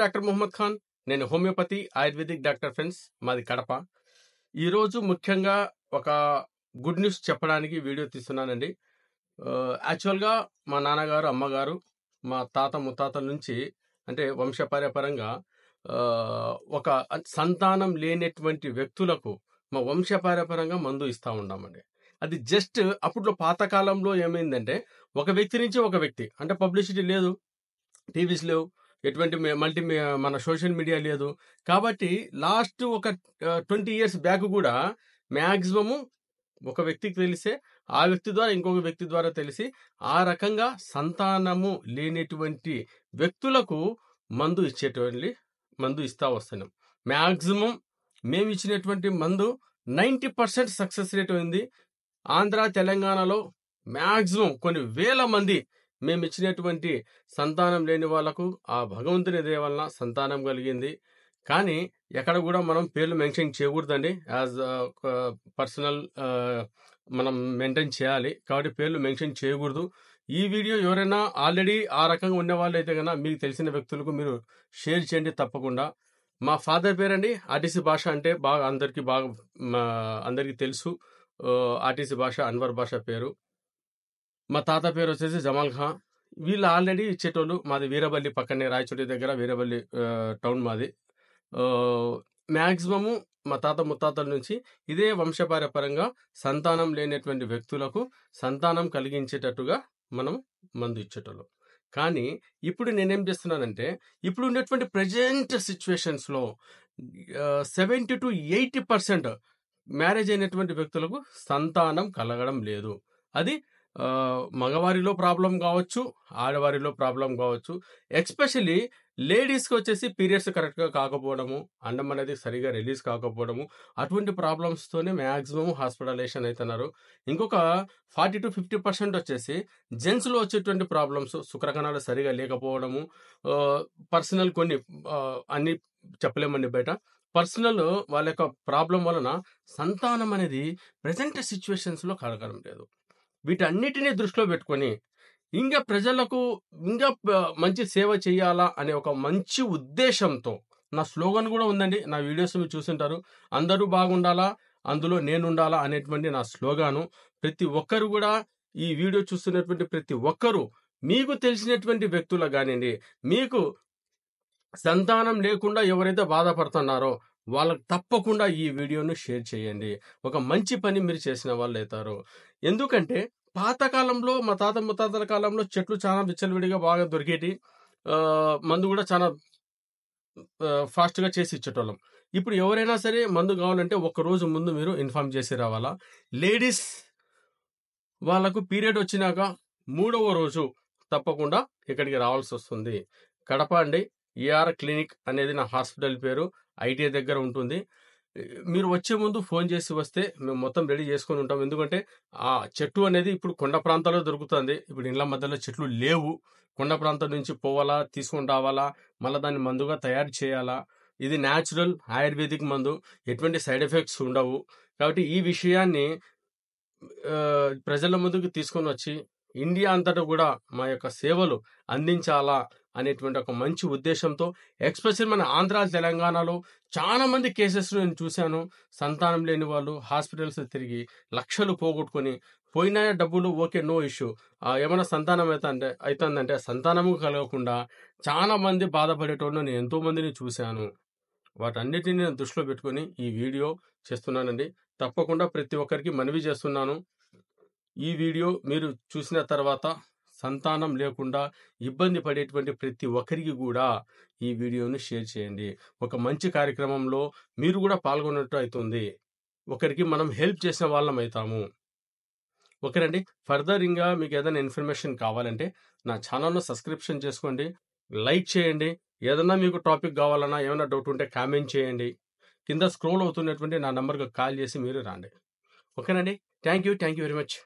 Doctor Mohammed Khan. నేను homeopathy, ayurvedic doctor friends. మాది కడప. ఈరోజు ముఖ్యంగా ఒక గుడ్ న్యూస్ చెప్పడానికి వీడియో తీస్తున్నానండి. యాక్చువల్‌గా మా నాన్నగారు, అమ్మగారు, మా తాత ముత్తాతల నుంచి అంటే వంశపారంపర్యంగా ఒక సంతానం లేనటువంటి వ్యక్తులకు మా వంశపారంపర్యంగా మందు ఇస్తా ఉన్నామండి. అది జస్ట్ అప్పట్లో పాతకాలంలో ఏమైందంటే ఒక వ్యక్తి నుంచి ఒక వ్యక్తి అంటే పబ్లిసిటీ లేదు, టీవీస్ లేవు, ఎటువంటి మన సోషల్ మీడియా లేదు. కాబట్టి లాస్ట్ ఒక 20 ఇయర్స్ బ్యాక్ కూడా మ్యాక్సిమము ఒక వ్యక్తికి తెలిసే ఆ వ్యక్తి ద్వారా ఇంకొక వ్యక్తి ద్వారా తెలిసి ఆ రకంగా సంతానము లేనటువంటి వ్యక్తులకు మందు ఇస్తా వస్తున్నాం. మ్యాక్సిమం మేము ఇచ్చినటువంటి మందు 90% సక్సెస్ రేట్ ఉంది. ఆంధ్ర, తెలంగాణలో మ్యాక్సిమం కొన్ని వేల మంది మేము ఇచ్చినటువంటి సంతానం లేని వాళ్లకు ఆ భగవంతుని దయ వలన సంతానం కలిగింది. కానీ ఎక్కడ కూడా మనం పేర్లు మెన్షన్ చేయకూడదండి. యాజ్ పర్సనల్ మనం మెయింటైన్ చేయాలి. కాబట్టి పేర్లు మెన్షన్ చేయకూడదు. ఈ వీడియో ఎవరైనా ఆల్రెడీ ఆ రకంగా ఉన్న వాళ్ళు అయితే కనుక మీకు తెలిసిన వ్యక్తులకు మీరు షేర్ చేయండి తప్పకుండా. మా ఫాదర్ పేరండి ఆర్టీసీ భాష అంటే అందరికీ తెలుసు. ఆర్టీసీ భాష అన్వర్ భాష పేరు. మా తాత పేరు వచ్చేసి జమాల్ ఖాన్. వీళ్ళు ఆల్రెడీ ఇచ్చేటోళ్ళు. మాది వీరబల్లి పక్కనే, రాయచోటి దగ్గర వీరబల్లి టౌన్ మాది. మ్యాక్సిమము మా తాత ముత్తాతల నుంచి ఇదే వంశపారంపర్యంగా సంతానం లేనటువంటి వ్యక్తులకు సంతానం కలిగించేటట్టుగా మనం మందు ఇచ్చేటోళ్ళం. కానీ ఇప్పుడు నేనేం చేస్తున్నానంటే ఇప్పుడు ఉన్నటువంటి ప్రజెంట్ సిచ్యువేషన్స్లో 70 to 80% మ్యారేజ్ అయినటువంటి వ్యక్తులకు సంతానం కలగడం లేదు. అది మగవారిలో ప్రాబ్లం కావచ్చు, ఆడవారిలో ప్రాబ్లం కావచ్చు. ఎస్పెషల్లీ లేడీస్కి వచ్చేసి పీరియడ్స్ కరెక్ట్గా కాకపోవడము, అండం అనేది సరిగా రిలీజ్ కాకపోవడము, అటువంటి ప్రాబ్లమ్స్తోనే మ్యాక్సిమం హాస్పిటలైజేషన్ అవుతున్నారు. ఇంకొక 40 to 50% వచ్చేసి జెంట్స్లో వచ్చేటువంటి ప్రాబ్లమ్స్, శుక్రకణాలు సరిగా లేకపోవడము, పర్సనల్ కొన్ని అన్ని చెప్పలేమండి బయట. పర్సనల్ వాళ్ళ యొక్క ప్రాబ్లం వలన సంతానం అనేది ప్రజెంట్ సిచ్యువేషన్స్లో కలగడం లేదు. వీటన్నిటినీ దృష్టిలో పెట్టుకొని ఇంకా ప్రజలకు ఇంకా మంచి సేవ చేయాలా అనే ఒక మంచి ఉద్దేశంతో నా స్లోగన్ కూడా ఉందండి. నా వీడియోస్ మీరు చూసింటారు. అందరూ బాగుండాలా, అందులో నేనుండాలా అనేటువంటి నా స్లోగాను. ప్రతి ఒక్కరు కూడా ఈ వీడియో చూస్తున్నటువంటి ప్రతి ఒక్కరూ మీకు తెలిసినటువంటి వ్యక్తులు కానివ్వండి, మీకు సంతానం లేకుండా ఎవరైతే బాధపడుతున్నారో వాళ్ళకు తప్పకుండా ఈ వీడియోను షేర్ చేయండి. ఒక మంచి పని మీరు చేసిన వాళ్ళు అవుతారు. ఎందుకంటే పాతకాలంలో మా తాత ముత్తాతల కాలంలో చెట్లు చాలా విచ్చలవిడిగా బాగా దొరికేటి, మందు కూడా చాలా ఫాస్ట్గా చేసి ఇచ్చేటోళ్ళం. ఇప్పుడు ఎవరైనా సరే మందు కావాలంటే ఒక్కరోజు ముందు మీరు ఇన్ఫార్మ్ చేసి రావాలా. లేడీస్ వాళ్ళకు పీరియడ్ వచ్చినాక 3వ రోజు తప్పకుండా ఇక్కడికి రావాల్సి వస్తుంది. కడప అండి. ఏఆర్ క్లినిక్ అనేది నా హాస్పిటల్ పేరు. ఐటీఐ దగ్గర ఉంటుంది. మీరు వచ్చే ముందు ఫోన్ చేసి వస్తే మేము మొత్తం రెడీ చేసుకొని ఉంటాం. ఎందుకంటే ఆ చెట్టు అనేది ఇప్పుడు కొండ ప్రాంతాల్లో దొరుకుతుంది. ఇప్పుడు ఇండ్ల మధ్యలో చెట్లు లేవు. కొండ ప్రాంతం నుంచి పోవాలా, తీసుకొని రావాలా, మళ్ళీ దాన్ని మందుగా తయారు చేయాలా. ఇది న్యాచురల్ ఆయుర్వేదిక్ మందు, ఎటువంటి సైడ్ ఎఫెక్ట్స్ ఉండవు. కాబట్టి ఈ విషయాన్ని ప్రజల ముందుకు తీసుకొని వచ్చి ఇండియా అంతటా కూడా మా యొక్క సేవలు అందించాలా అనేటువంటి ఒక మంచి ఉద్దేశంతో, ఎక్స్పెషల్ మన ఆంధ్ర, తెలంగాణలో చాలా మంది కేసెస్ నేను చూశాను. సంతానం లేని వాళ్ళు హాస్పిటల్స్ తిరిగి లక్షలు పోగొట్టుకొని పోయిన డబ్బులు ఓకే, నో ఇష్యూ. ఏమైనా సంతానం అవుతుందంటే సంతానము కలగకుండా చాలా మంది బాధపడేటోళ్ళు నేను ఎంతో మందిని చూశాను. వాటన్నిటిని నేను దృష్టిలో పెట్టుకొని ఈ వీడియో చేస్తున్నానండి. తప్పకుండా ప్రతి ఒక్కరికి మనవి చేస్తున్నాను. ఈ వీడియో మీరు చూసిన తర్వాత సంతానం లేకుండా ఇబ్బంది పడేటువంటి ప్రతి ఒక్కరికి కూడా ఈ వీడియోని షేర్ చేయండి. ఒక మంచి కార్యక్రమంలో మీరు కూడా పాల్గొన్నట్టు అవుతుంది. ఒకరికి మనం హెల్ప్ చేసిన వాళ్ళం అవుతాము. ఓకేనండి. ఫర్దర్ ఇంకా మీకు ఏదైనా ఇన్ఫర్మేషన్ కావాలంటే నా ఛానల్ను సబ్స్క్రిప్షన్ చేసుకోండి, లైక్ చేయండి. ఏదన్నా మీకు టాపిక్ కావాలన్నా, ఏమైనా డౌట్ ఉంటే కామెంట్ చేయండి. కింద స్క్రోల్ అవుతున్నటువంటి నా నెంబర్కి కాల్ చేసి మీరు రండి. ఓకేనండి. Thank you very much.